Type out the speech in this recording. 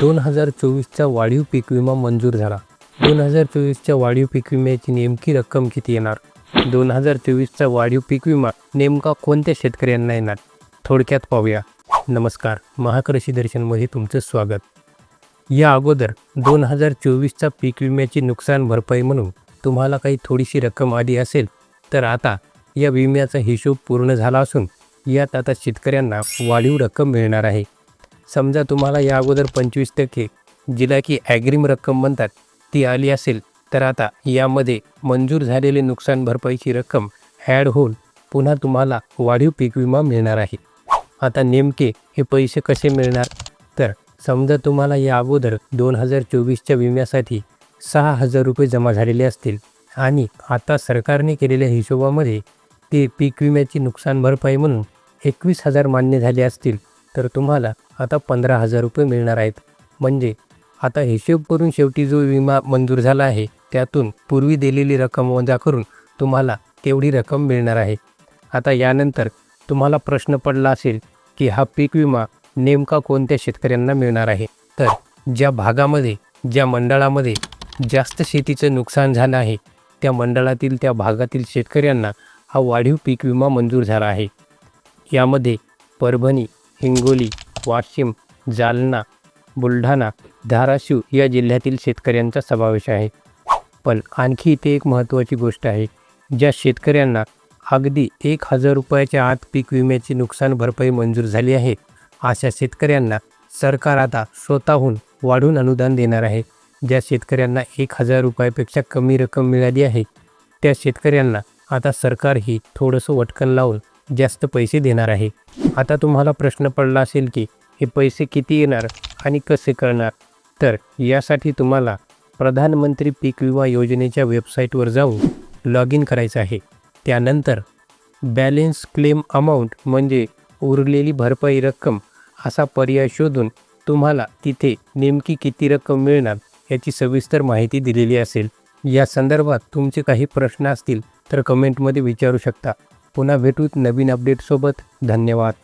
2024चा वाढीव पीक विमा मंजूर झाला. 2024च्या वाढीव पीक विम्याची नेमकी रक्कम किती येणार? 2024चा वाढीव पीक विमा नेमका कोणत्या शेतकऱ्यांना येणार? थोडक्यात पाहूया. नमस्कार, महाकृषी दर्शनमध्ये तुमचं स्वागत. या अगोदर 2024चा पीक विम्याची नुकसान भरपाई म्हणून तुम्हाला काही थोडीशी रक्कम आली असेल, तर आता या विम्याचा हिशोब पूर्ण झाला असून यात आता शेतकऱ्यांना वाढीव रक्कम मिळणार आहे. समजा तुम्हाला या अगोदर 25% जिला की ॲग्रिम रक्कम म्हणतात ती आली असेल, तर आता यामध्ये मंजूर झालेली नुकसान भरपाईची रक्कम ॲड होऊन पुन्हा तुम्हाला वाढीव पीक विमा मिळणार आहे. आता नेमके हे पैसे कसे मिळणार? तर समजा तुम्हाला या अगोदर 2024च्या विम्यासाठी 6,000 रुपये जमा झालेले असतील आणि आता सरकारने केलेल्या हिशोबामध्ये ते पीक विम्याची नुकसान भरपाई म्हणून 21,000 मान्य झाले असतील, तर तुम्हाला आता 15,000 रुपये मिळणार आहेत. म्हणजे आता हिशोब करून शेवटी जो विमा मंजूर झाला आहे त्यातून पूर्वी दिलेली रक्कम वजा करून तुम्हाला तेवढी रक्कम मिळणार आहे. आता यानंतर तुम्हाला प्रश्न पडला असेल की हा पीक विमा नेमका कोणत्या शेतकऱ्यांना मिळणार आहे? तर ज्या भागामध्ये, ज्या मंडळामध्ये जास्त शेतीचं नुकसान झालं आहे त्या मंडळातील, त्या भागातील शेतकऱ्यांना हा वाढीव पीक विमा मंजूर झाला आहे. यामध्ये परभणी, हिंगोली, वाशिम, जालना, बुलढाणा, धाराशिव या जिल्ह्यातील शेतकऱ्यांचा समावेश आहे. पण आणखी इथे एक महत्त्वाची गोष्ट आहे. ज्या शेतकऱ्यांना अगदी 1,000 रुपयाच्या आत पीक विम्याची नुकसान भरपाई मंजूर झाली आहे, अशा शेतकऱ्यांना सरकार आता स्वतःहून वाढून अनुदान देणार आहे. ज्या शेतकऱ्यांना 1,000 रुपयापेक्षा कमी रक्कम मिळाली आहे त्या शेतकऱ्यांना आता सरकार ही थोडंसं वटकन लावून जास्त पैसे देणार आहे. आता तुम्हाला प्रश्न पडला असेल की हे पैसे किती येणार आणि कसे कळणार? तर यासाठी तुम्हाला प्रधानमंत्री पीक विमा योजनेच्या वेबसाईटवर जाऊन लॉग इन करायचं आहे. त्यानंतर बॅलेन्स क्लेम अमाऊंट म्हणजे उरलेली भरपाई रक्कम असा पर्याय शोधून तुम्हाला तिथे नेमकी किती रक्कम मिळणार याची सविस्तर माहिती दिलेली असेल. या संदर्भात तुमचे काही प्रश्न असतील तर कमेंटमध्ये विचारू शकता. पुन्हा भेटूत नवीन अपडेटसोबत. धन्यवाद.